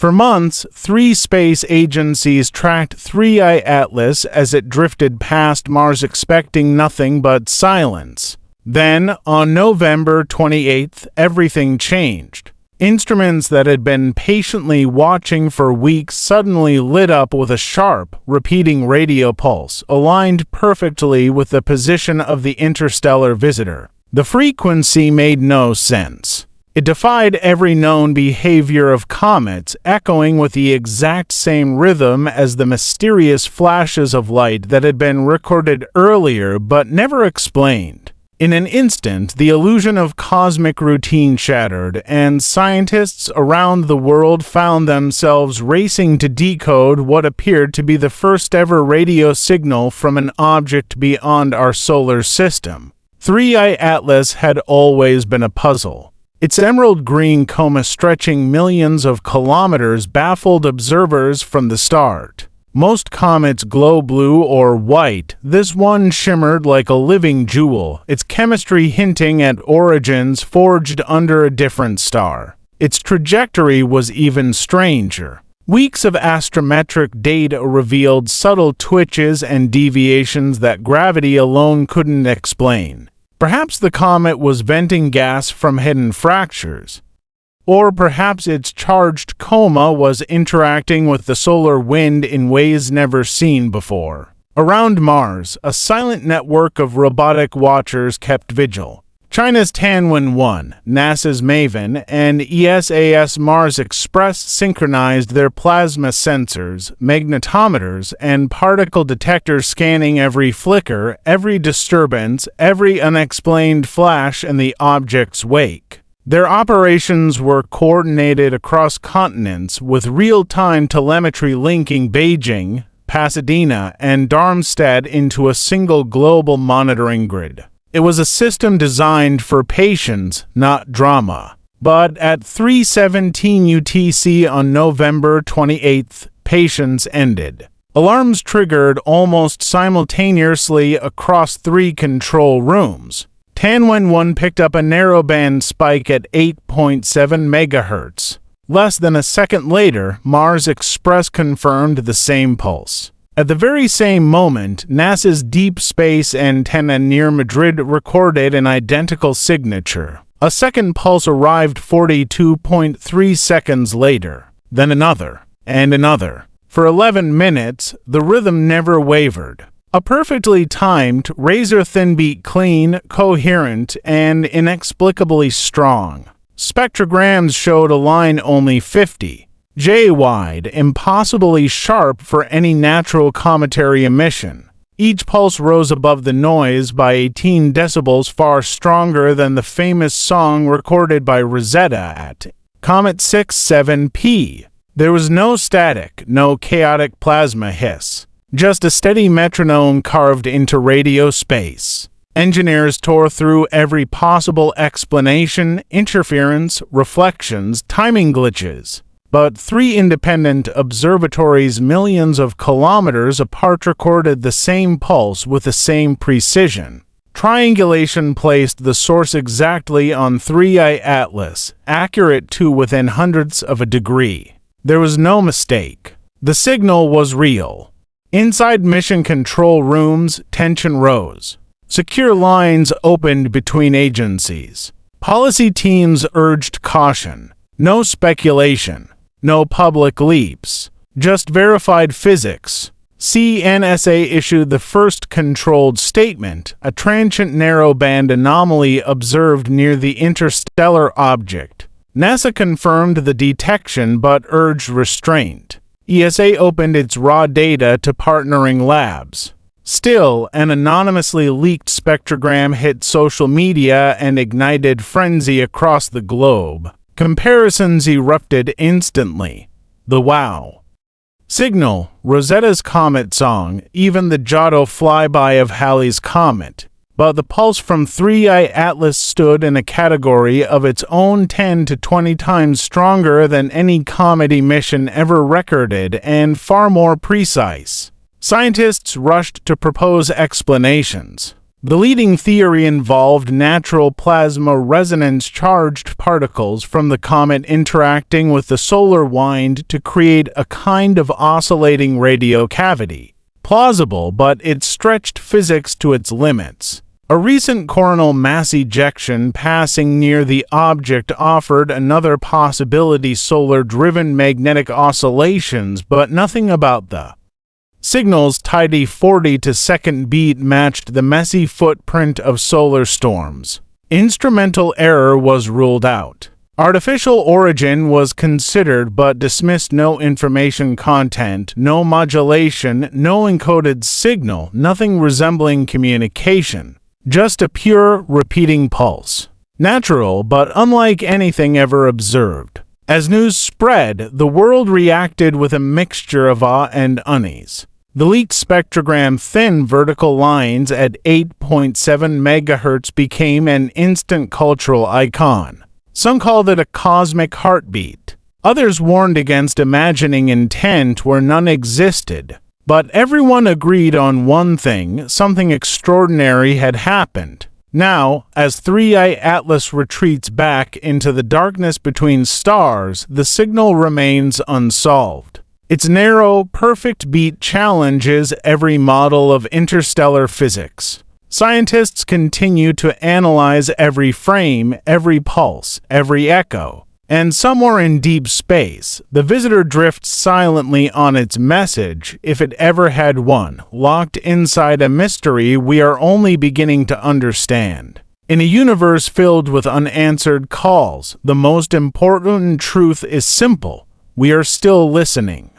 For months, 3 space agencies tracked 3I Atlas as it drifted past Mars, expecting nothing but silence. Then, on November 28th, everything changed. Instruments that had been patiently watching for weeks suddenly lit up with a sharp, repeating radio pulse, aligned perfectly with the position of the interstellar visitor. The frequency made no sense. It defied every known behavior of comets, echoing with the exact same rhythm as the mysterious flashes of light that had been recorded earlier but never explained. In an instant, the illusion of cosmic routine shattered, and scientists around the world found themselves racing to decode what appeared to be the first-ever radio signal from an object beyond our solar system. 3I Atlas had always been a puzzle. Its emerald-green coma stretching millions of kilometers baffled observers from the start. Most comets glow blue or white. This one shimmered like a living jewel, its chemistry hinting at origins forged under a different star. Its trajectory was even stranger. Weeks of astrometric data revealed subtle twitches and deviations that gravity alone couldn't explain. Perhaps the comet was venting gas from hidden fractures. Or perhaps its charged coma was interacting with the solar wind in ways never seen before. Around Mars, a silent network of robotic watchers kept vigil. China's Tianwen-1, NASA's MAVEN, and ESA's Mars Express synchronized their plasma sensors, magnetometers, and particle detectors, scanning every flicker, every disturbance, every unexplained flash in the object's wake. Their operations were coordinated across continents, with real-time telemetry linking Beijing, Pasadena, and Darmstadt into a single global monitoring grid. It was a system designed for patience, not drama. But at 3:17 UTC on November 28th, patience ended. Alarms triggered almost simultaneously across 3 control rooms. Tianwen-1 picked up a narrowband spike at 8.7 MHz. Less than a second later, Mars Express confirmed the same pulse. At the very same moment, NASA's deep space antenna near Madrid recorded an identical signature. A second pulse arrived 42.3 seconds later, then another, and another. For 11 minutes, the rhythm never wavered. A perfectly timed, razor-thin beat, clean, coherent, and inexplicably strong. Spectrograms showed a line only 50 J wide, impossibly sharp for any natural cometary emission. Each pulse rose above the noise by 18 decibels, far stronger than the famous song recorded by Rosetta at Comet 67P. There was no static, no chaotic plasma hiss. Just a steady metronome carved into radio space. Engineers tore through every possible explanation, interference, reflections, timing glitches. But 3 independent observatories millions of kilometers apart recorded the same pulse with the same precision. Triangulation placed the source exactly on 3I Atlas, accurate to within hundredths of a degree. There was no mistake. The signal was real. Inside mission control rooms, tension rose. Secure lines opened between agencies. Policy teams urged caution. No speculation. No public leaps. Just verified physics. CNSA issued the first controlled statement, a transient narrowband anomaly observed near the interstellar object. NASA confirmed the detection but urged restraint. ESA opened its raw data to partnering labs. Still, an anonymously leaked spectrogram hit social media and ignited frenzy across the globe. Comparisons erupted instantly. The wow signal, Rosetta's comet song, even the Giotto flyby of Halley's comet. But the pulse from 3I Atlas stood in a category of its own, 10 to 20 times stronger than any comet emission ever recorded and far more precise. Scientists rushed to propose explanations. The leading theory involved natural plasma resonance-charged particles from the comet interacting with the solar wind to create a kind of oscillating radio cavity. Plausible, but it stretched physics to its limits. A recent coronal mass ejection passing near the object offered another possibility: solar-driven magnetic oscillations, but nothing about the signal's tidy 40-second beat matched the messy footprint of solar storms. Instrumental error was ruled out. Artificial origin was considered but dismissed: no information content, no modulation, no encoded signal, nothing resembling communication. Just a pure, repeating pulse. Natural, but unlike anything ever observed. As news spread, the world reacted with a mixture of awe and unease. The leaked spectrogram thin vertical lines at 8.7 MHz became an instant cultural icon. Some called it a cosmic heartbeat. Others warned against imagining intent where none existed. But everyone agreed on one thing: something extraordinary had happened. Now, as 3I Atlas retreats back into the darkness between stars, the signal remains unsolved. Its narrow, perfect beat challenges every model of interstellar physics. Scientists continue to analyze every frame, every pulse, every echo. And somewhere in deep space, the visitor drifts silently on its message, if it ever had one, locked inside a mystery we are only beginning to understand. In a universe filled with unanswered calls, the most important truth is simple: we are still listening.